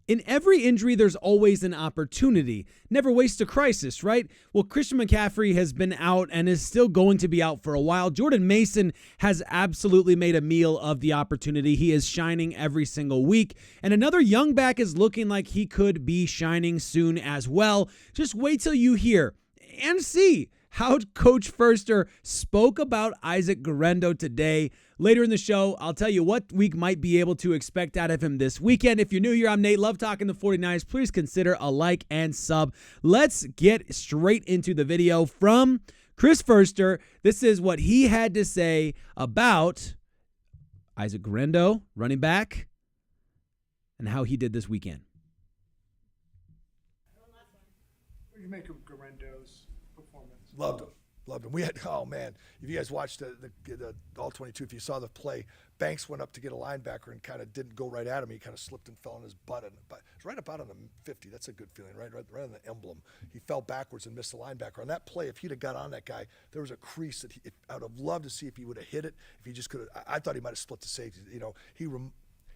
In every injury, there's always an opportunity. Never waste a crisis, right? Well, Christian McCaffrey has been out and is still going to be out for a while. Jordan Mason has absolutely made a meal of the opportunity. He is shining every single week. And another young back is looking like he could be shining soon as well. Just wait till you hear and see how Coach Foerster spoke about Isaac Guerendo today. Later in the show, I'll tell you what we might be able to expect out of him this weekend. If you're new here, I'm Nate. Love talking the 49ers. Please consider a like and sub. Let's get straight into the video from Chris Foerster. This is what he had to say about Isaac Guerendo, running back, and how he did this weekend. What did you make of Guerendo's performance? Loved him. We had, oh man, if you guys watched the all 22, if you saw the play, Banks went up to get a linebacker and kind of didn't go right at him. He kind of slipped and fell on his butt. But it's right about on the 50. That's a good feeling, right on the emblem. He fell backwards and missed the linebacker. On that play, if he'd have got on that guy, there was a crease that I would have loved to see if he would have hit it. If he just could have, I thought he might have split the safety. You know, he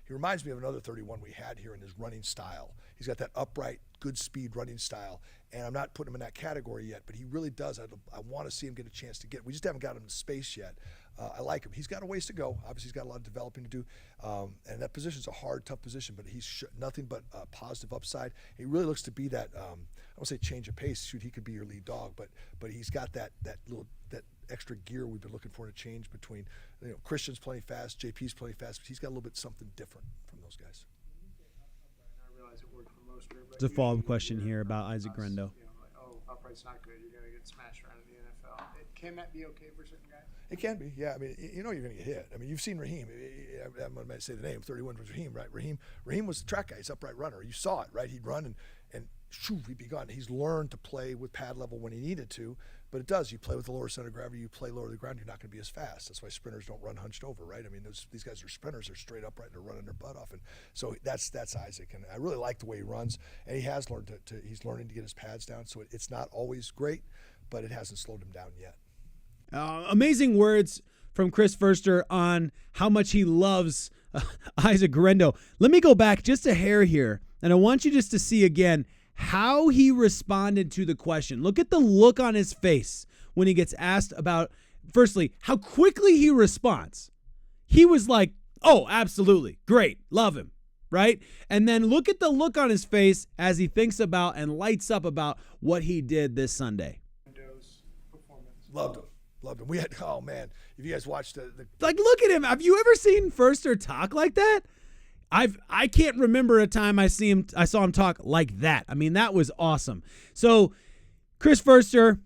reminds me of another 31 we had here in his running style. He's got that upright, good speed running style, and I'm not putting him in that category yet, but he really does. I want to see him get a chance to get. We just haven't got him in space yet. I like him. He's got a ways to go. Obviously, he's got a lot of developing to do, and that position's a hard, tough position, but he's nothing but positive upside. He really looks to be that, I won't say change of pace. Shoot, he could be your lead dog, but he's got that extra gear we've been looking for to change between, Christian's playing fast, JP's playing fast, but he's got a little bit something different from those guys. There's a follow-up question here about Isaac Guerendo. Upright's not good. You're going to get smashed around in the NFL. Can that be okay for certain guys? It can be, yeah. I mean, you're going to get hit. I mean, you've seen Raheem. I'm going to say the name. 31 was Raheem, right? Raheem was the track guy. He's an upright runner. You saw it, right? He'd run and shoo, he'd be gone. He's learned to play with pad level when he needed to, but it does. You play with the lower center of gravity. You play lower to the ground. You're not going to be as fast. That's why sprinters don't run hunched over, right? I mean, these guys are sprinters. They're straight upright and they're running their butt off. And so that's Isaac. And I really like the way he runs. And he has learned he's learning to get his pads down. So it's not always great, but it hasn't slowed him down yet. Amazing words from Chris Foerster on how much he loves Isaac Guerendo. Let me go back just a hair here, and I want you just to see again how he responded to the question. Look at the look on his face when he gets asked about, firstly, how quickly he responds. He was like, oh, absolutely, great, love him, right? And then look at the look on his face as he thinks about and lights up about what he did this Sunday. Loved him. We had, oh man, if you guys watched like, look at him. Have you ever seen Foerster talk like that? I can't remember a time I saw him talk like that. I mean, that was awesome. So Chris Foerster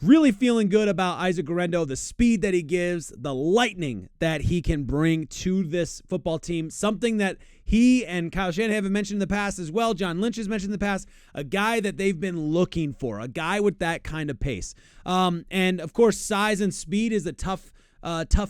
really feeling good about Isaac Guerendo, the speed that he gives, the lightning that he can bring to this football team, something that he and Kyle Shanahan have mentioned in the past as well. John Lynch has mentioned in the past, a guy that they've been looking for, a guy with that kind of pace. And of course, size and speed is a tough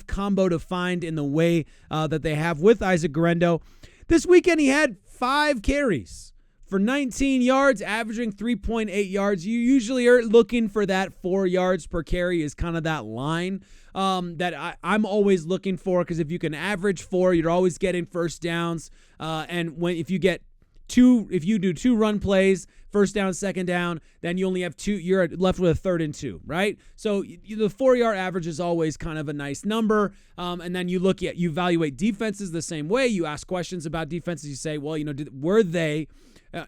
combo to find in the way that they have with Isaac Guerendo. This weekend, he had 5 carries for 19 yards, averaging 3.8 yards. You usually are looking for that 4 yards per carry is kind of that line that I'm always looking for, because if you can average 4, you're always getting first downs. And if you do 2 run plays, first down, second down, then you only have 2. You're left with a 3rd and 2, right? So the 4-yard average is always kind of a nice number. And then you evaluate defenses the same way. You ask questions about defenses. You say, well, were they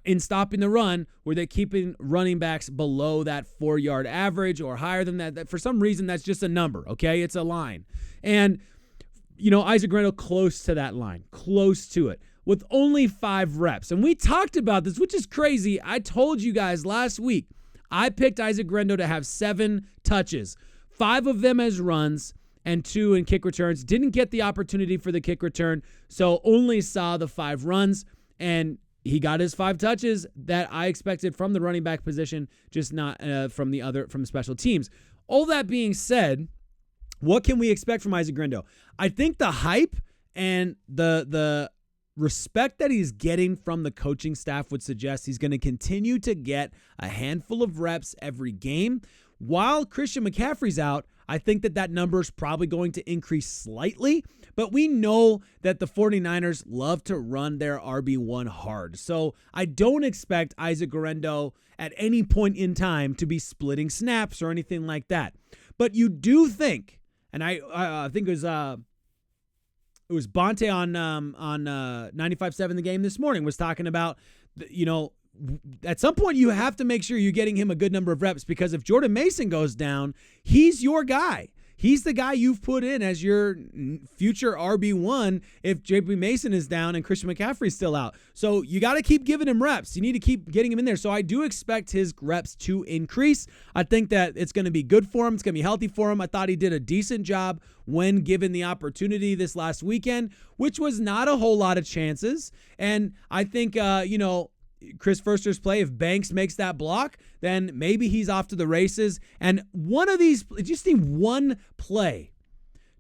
in stopping the run, were they keeping running backs below that 4-yard average or higher than that? For some reason, that's just a number, okay? It's a line. And, Isaac Guerendo close to that line, close to it, with only 5 reps. And we talked about this, which is crazy. I told you guys last week, I picked Isaac Guerendo to have 7 touches, 5 of them as runs and 2 in kick returns. Didn't get the opportunity for the kick return, so only saw the 5 runs, and he got his 5 touches that I expected from the running back position, just not from special teams. All that being said, what can we expect from Isaac Guerendo? I think the hype and the respect that he's getting from the coaching staff would suggest he's going to continue to get a handful of reps every game. While Christian McCaffrey's out, I think that number is probably going to increase slightly, but we know that the 49ers love to run their RB1 hard. So I don't expect Isaac Guerendo at any point in time to be splitting snaps or anything like that. But you do think, and I think it was Bonte on 95.7 The Game this morning was talking about, at some point you have to make sure you're getting him a good number of reps, because if Jordan Mason goes down, he's your guy. He's the guy you've put in as your future RB1 if JP Mason is down and Christian McCaffrey's still out. So you got to keep giving him reps. You need to keep getting him in there. So I do expect his reps to increase. I think that it's going to be good for him. It's going to be healthy for him. I thought he did a decent job when given the opportunity this last weekend, which was not a whole lot of chances. And I think, Chris Foerster's play, if Banks makes that block, then maybe he's off to the races. And one of these, just need one play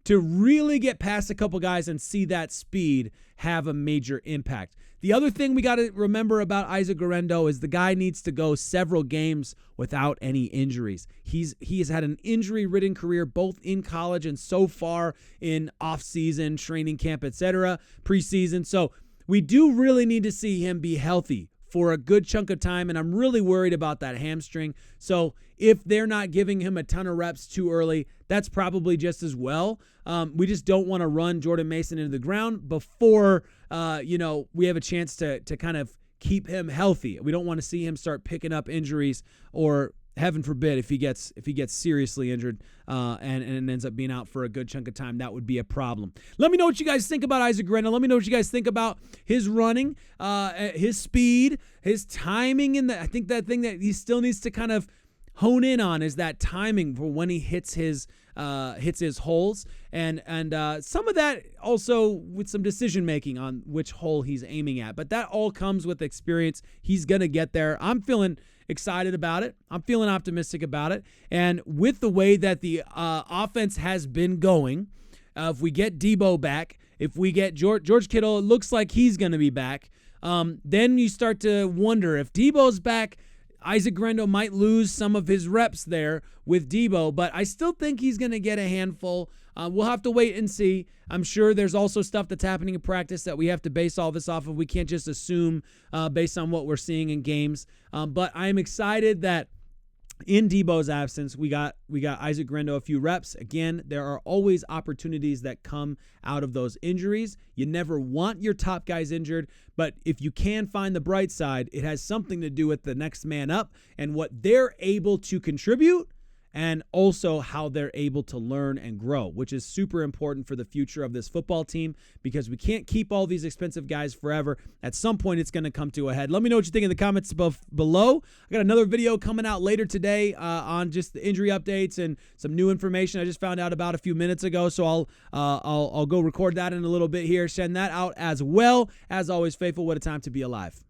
to really get past a couple guys and see that speed have a major impact. The other thing we got to remember about Isaac Guerendo is the guy needs to go several games without any injuries. He has had an injury-ridden career both in college and so far in off-season, training camp, etc., preseason. So we do really need to see him be healthy for a good chunk of time, and I'm really worried about that hamstring. So if they're not giving him a ton of reps too early, that's probably just as well. We just don't want to run Jordan Mason into the ground before we have a chance to kind of keep him healthy. We don't want to see him start picking up injuries, or heaven forbid if he gets seriously injured and ends up being out for a good chunk of time. That would be a problem. Let me know what you guys think about Isaac Guerendo. Let me know what you guys think about his running, his speed, his timing. I think that thing that he still needs to kind of hone in on is that timing for when he hits his holes, and some of that also with some decision making on which hole he's aiming at. But that all comes with experience. He's gonna get there. I'm feeling excited about it. I'm feeling optimistic about it. And with the way that the offense has been going, if we get Deebo back, if we get George Kittle, it looks like he's going to be back. Then you start to wonder if Deebo's back, Isaac Guerendo might lose some of his reps there with Deebo, but I still think he's going to get a handful. We'll have to wait and see. I'm sure there's also stuff that's happening in practice that we have to base all this off of. We can't just assume based on what we're seeing in games. But I'm excited that in Deebo's absence, we got Isaac Guerendo a few reps. Again, there are always opportunities that come out of those injuries. You never want your top guys injured, but if you can find the bright side, it has something to do with the next man up and what they're able to contribute, and also how they're able to learn and grow, which is super important for the future of this football team, because we can't keep all these expensive guys forever. At some point, it's going to come to a head. Let me know what you think in the comments below. I got another video coming out later today on just the injury updates and some new information I just found out about a few minutes ago, so I'll go record that in a little bit here, send that out as well. As always, faithful, what a time to be alive.